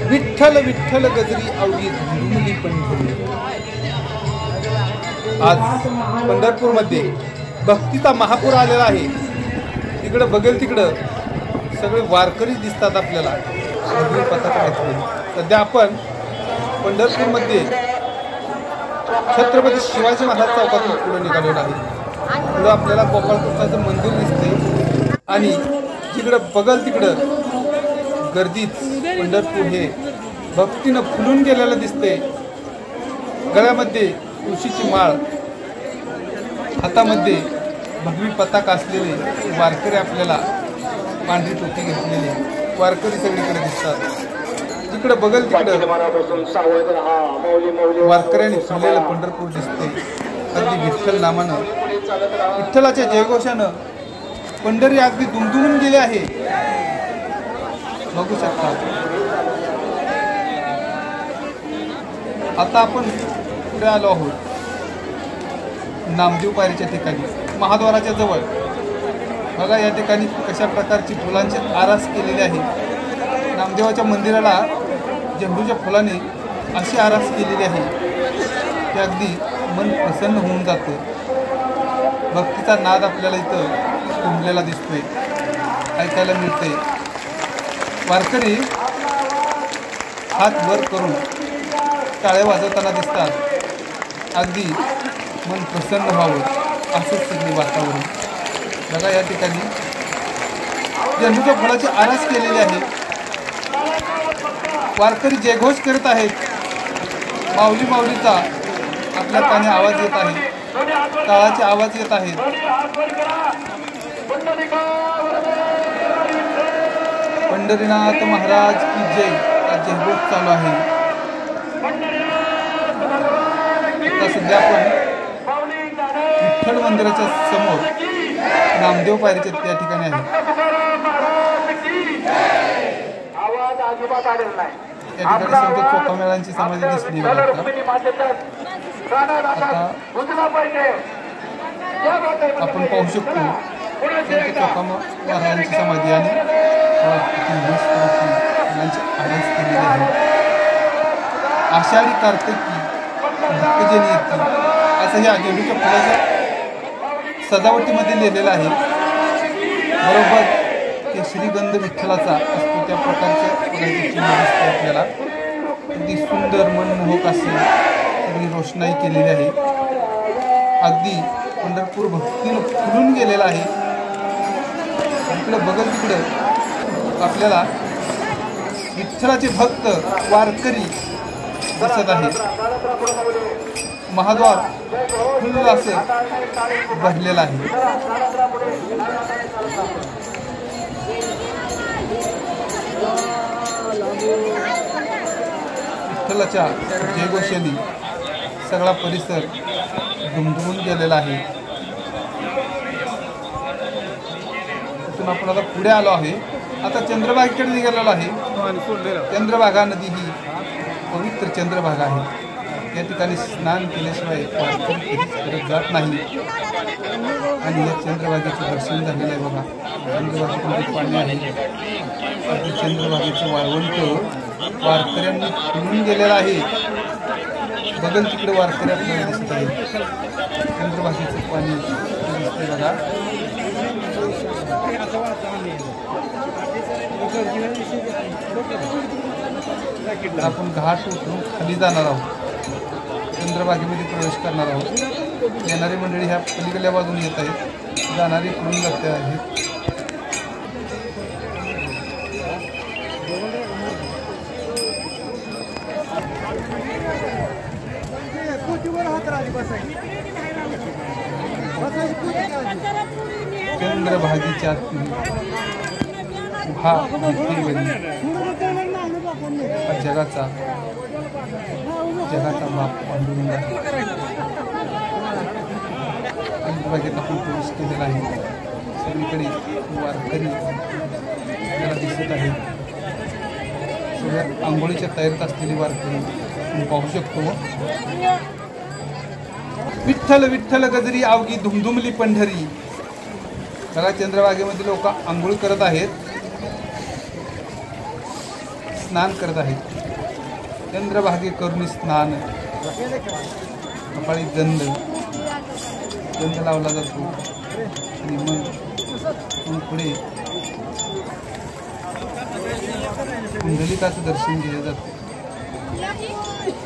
विठ्ठल विठ्ठल गजरी अवघी धुंदुमली पंढरी। आज पंढरपूरमध्ये भक्तीचा महापूर आलेला आहे। इकडं बघेल तिकडं सगळे वारकरी दिसतात आपल्याला पताका घेतलेले। सध्या आपण पंढरपूरमध्ये छत्रपती शिवाजी महाराज चौकातून पुढे निघालेलो आहे। पुढे आपल्याला गोपाळकृष्णाचं मंदिर दिसते आणि जिकडं बघल तिकडं गर्दीत पंढरपूर हे भक्तीनं फुलून गेलेलं दिसते। गळ्यामध्ये तुळशीची माळ, हातामध्ये भगवी पताका असलेले वारकरी आपल्याला पांढरी टोपी घेतलेले वारकरी सगळीकडे दिसतात। जिकडे बघल तिकडं वारकऱ्यांनी फुललेलं पंढरपूर दिसते। अगदी विठ्ठल नामानं, विठ्ठलाच्या जयघोषानं पंढरी अगदी दुमदुमून गेले आहे, बघू शकता। आता आपण पुढे आलो आहोत नामदेव पायरीच्या ठिकाणी, महाद्वाराच्या जवळ। बघा या ठिकाणी कशा प्रकारची फुलांची आरास केलेली आहे। नामदेवाच्या मंदिराला झेंडूच्या फुलाने अशी आरास केलेली आहे की अगदी मन प्रसन्न होऊन जातं। भक्तीचा नाद आपल्याला इथं घुमलेला दिसतोय, ऐकायला मिळते। वारकरी हात वर करून टाळे वाजवताना दिसतात, अगदी मन प्रसन्न व्हावं असंच सगळे वातावरण। बघा या ठिकाणी झेंडूच्या फुलाची आरास केलेली आहे, वारकरी जयघोष करत आहेत। माऊली माऊलीचा आपल्या कानी आवाज येत आहे, टाळाचे आवाज येत आहेत। पंढरीनाथ महाराज की जय हा जयघोष चालू आहे। आता सध्या आपण विठ्ठल मंदिराच्या समोर नामदेव पायरीच्या त्या ठिकाणी आहे। त्या ठिकाणी संत चोखामेळांची समाधी दिसली। आपण पाहू शकतो संत चोखामेळांची समाधी आणि आरास केलेली आहे। आषाढी कार्तिकी भक्तजन येतील असं या झेंडूच्या फुलाच्या सजावटीमध्ये लिहिलेलं आहे। बरोबर केशरीगंध विठ्ठलाचा असतो त्या प्रकारच्या फुलाचे चिन्ह दिसते आपल्याला। अगदी सुंदर मनमोहक अशी सगळी रोषणाई केलेली आहे। अगदी पंढरपूर भक्तीनं फुलून गेलेला आहे। इकडं बघल तिकडं आपल्याला विठ्ठलाचे भक्त वारकरी दिसत आहे। महाद्वार फुल्ल असं भरलेलं आहे। विठ्ठलाच्या जयघोषाने सगळा परिसर दुमदुमून गेलेला आहे। तिथून आपण आता पुढे आलो आहे, आता चंद्रभागेकडे निघालेलो आहे। चंद्रभागा नदी ही पवित्र चंद्रभागा आहे। या ठिकाणी स्नान केल्याशिवाय वारकरी कधीच जात नाही आणि या चंद्रभागेचं दर्शन झालेलं आहे। बघा चंद्रभागेमध्ये पाणी आहे, अगदी चंद्रभागेचं वाळवंट वारकऱ्यांनी फुलून गेलेलं आहे। बघल तिकडे वारकरी आपल्याला दिसत आहेत, चंद्रभागेचं पाणी दिसतंय बघा। आपण घाट उतरून खाली जाणार आहोत, चंद्रभागेमध्ये प्रवेश करणार आहोत। येणारी मंडळी ह्या पलीकडल्या बाजूने येत आहेत, जाणारी पुढून जाते आहेत। चंद्रभागेच्या हा जगाचा बाप पांडुरंग आहे। चंद्रभागेत आपण प्रवेश केलेला आहे। सगळीकडे वारकरी आपल्याला दिसत आहेत, सगळ्या आंघोळीच्या तयारीत असलेली वारकरी आपण पाहू शकतो। विठ्ठल विठ्ठल गजरी अवघी धुमधुमली पंढरी। बघा चंद्रभागेमध्ये लोक आंघोळ करत आहेत। स्नान करत आहेत. चंद्रभागे करुणी स्नान. कपाळी गंध लावला जातो आणि मग पुढे पुंडलिकाचं दर्शन घेतलं जातं.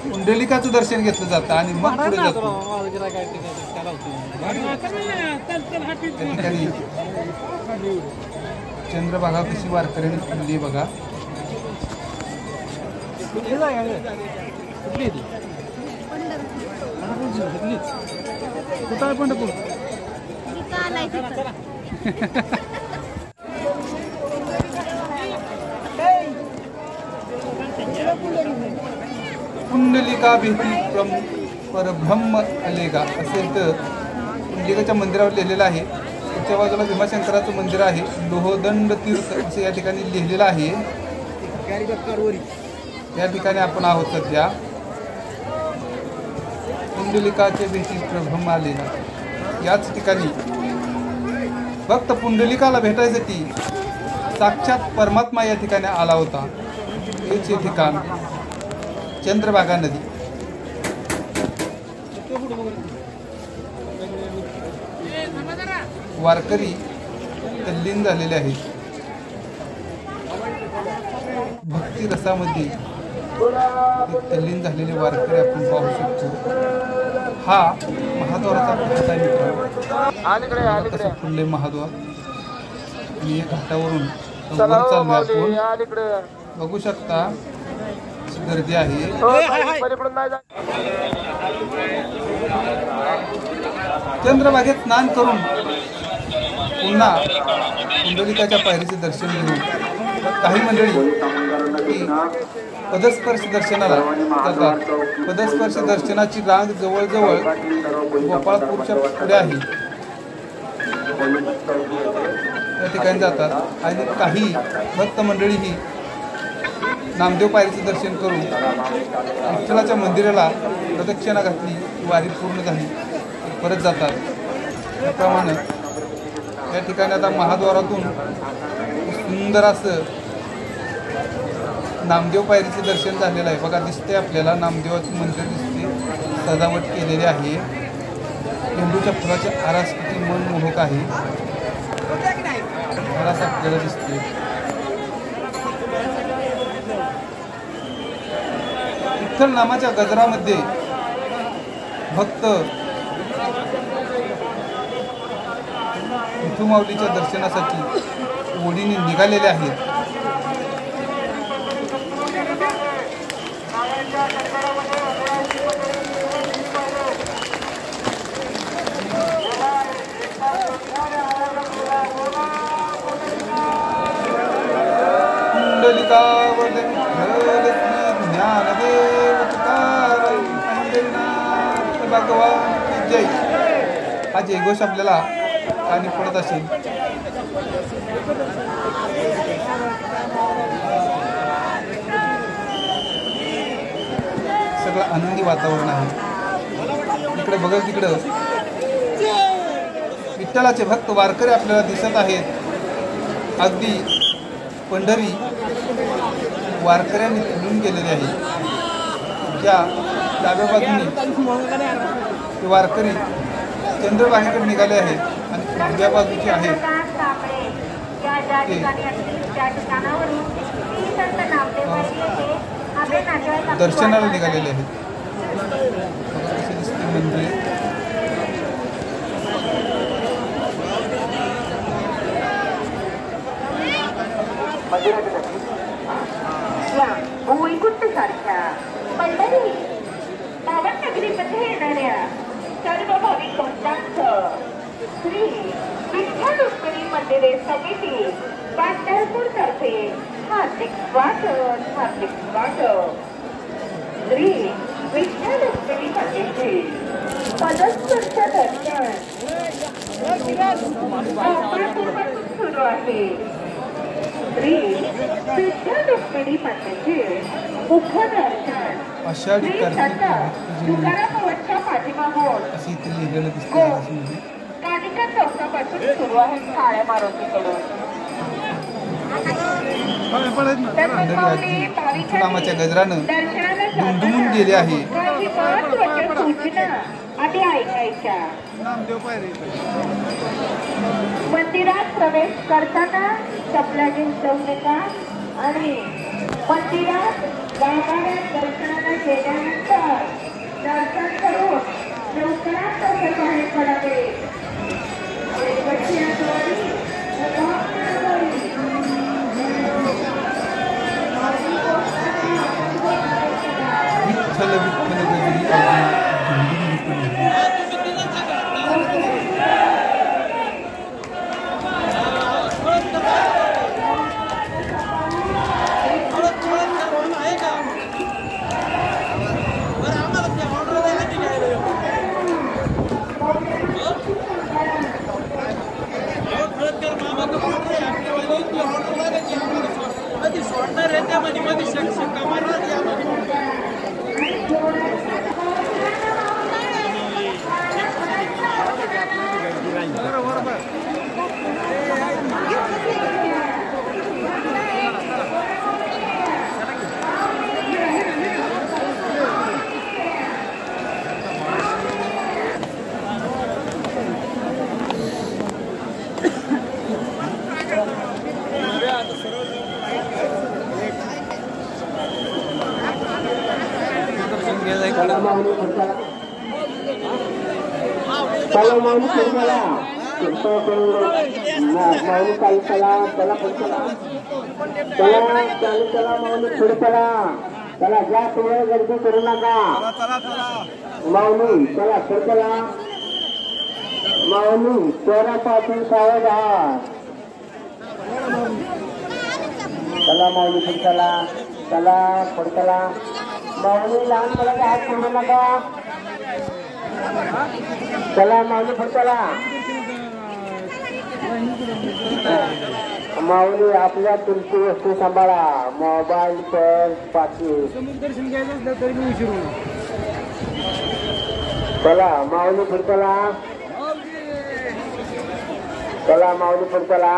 पुंडलिकाचं दर्शन घेतलं जातं आणि मग पुढे जातो. त्या ठिकाणी चंद्रभागा कशी वारकऱ्यांनी फुलली बघा. पुंडलिका भीती परब्रह्म आलेगा असेल तर पुंडलिकाच्या मंदिरावर लिहिलेलं आहे. त्याच्या बाजूला भीमाशंकराचं मंदिर आहे. लोहदंड तीर्थ असं या ठिकाणी लिहिलेलं आहे. या ठिकाणी आपण आहोत सध्या. पुंडलिकाच्या भेटी प्रभ्रम आलेला याच ठिकाणी फक्त पुंडलिकाला भेटायसाठी साक्षात परमात्मा या ठिकाणी आला होता. हेच हे ठिकाण चंद्रभागा नदी. वारकरी तल्लीन झालेले आहेत. भक्ती रसामध्ये तल्लीन झालेले वारकरी आपण पाहू शकतो. हा महाद्वाराचा घाट आहे. कसं फुलले महाद्वार आणि या घाटावरून चाललोय आपण. बघू शकता गर्दी आहे. चंद्रभागेत स्नान करून पुन्हा पुंडलिकाच्या पायरीचे दर्शन घेऊन काही मंडळी पदस्पर्श दर्शनाला जातात. पदस्पर्श दर्शनाची रांग जवळजवळ गोपाळपूरच्या पुढे आहे. त्या ठिकाणी जातात आणि काही भक्त मंडळी ही नामदेव पायरीचं दर्शन करून विठ्ठलाच्या मंदिराला प्रदक्षिणा घातली. वारी पूर्ण झाली परत जातात. त्याप्रमाणे या ठिकाणी आता महाद्वारातून सुंदर असं नामदेव पायरीचं दर्शन झालेलं आहे. बघा दिसते आपल्याला नामदेवाचं मंदिर दिसते. सजावट केलेली आहे. झेंडूच्या फुलाची आरास किती मनमोहक आहे आरास आपल्याला दिसते. विठ्ठल नामाच्या गजरामध्ये भक्त विठुमाऊलीच्या दर्शनासाठी ओढीने निघालेले आहेत. पुंडलिका ज्ञानदेव तुकाराम पंढरीनाथ भगवान की जय. हा जयघोष आपल्याला कानी पडत असेल. सगळं आनंदी वातावरण आहे. इकडे बघा तिकडं विठ्ठलाचे भक्त वारकरी आपल्याला दिसत आहेत. अगदी पंढरी वारकऱ्यांनी फुलून गेलेले आहे. त्या डाव्या बाजूने ते वारकरी चंद्रभागेकडे निघाले आहेत आणि उजव्या बाजूचे आहेत ते दर्शनाला निघालेले आहेत. कसे दिसते मंदिर. वैकुंठ सारख्या पंढरी पावननगरीमध्ये येणाऱ्या सर्व भाविक भक्तांचं श्री विठ्ठल रुक्मिणी मंदिरे समिती पंढरपूर तर्फे हार्दिक स्वागत. श्री विठ्ठल रुक्मिणी मंदिरचे पदस्पर्श दर्शन सुरू आहे. श्री विठ्ठल रुक्मिणी मंदिरचे मुखदर्शन आषाढी तुकारामांच्या पाठीमागून कालिका चौकापासून सुरू आहे. काळ्या मारुतीकडून पंढरी आरती विठुनामाच्या गजरानं दुमदुमून गेली आहे. काही महत्त्वाच्या सूचना आधी ऐकायच्या. मंदिरात प्रवेश करताना चपला घेऊन जाऊ नका आणि मंदिरात गाभाऱ्यात दर्शनाला गेल्यानंतर दर्शन करून लवकरात लवकर बाहेर पडावे. विठ्ठल विठ्ठल गजरी आरती दुमदुमून kalau mau ni salah, mau ni kalau salah bersalah. Kalau mau ni bersalah, kalau jatuh gerdu turun naga. Mau ni salah bersalah, mau ni suara pati saya. Kalau mau ni bersalah, salah bersalah. mau ni lahan talaga at turun naga. चला माऊली चला माऊली आपल्या तुमची वस्तू सांभाळा. Mobile purse पाकिट दर्शन घ्यायचं असलं तरी मी उशीर होईल. चला माऊली चला. चला माऊली चला.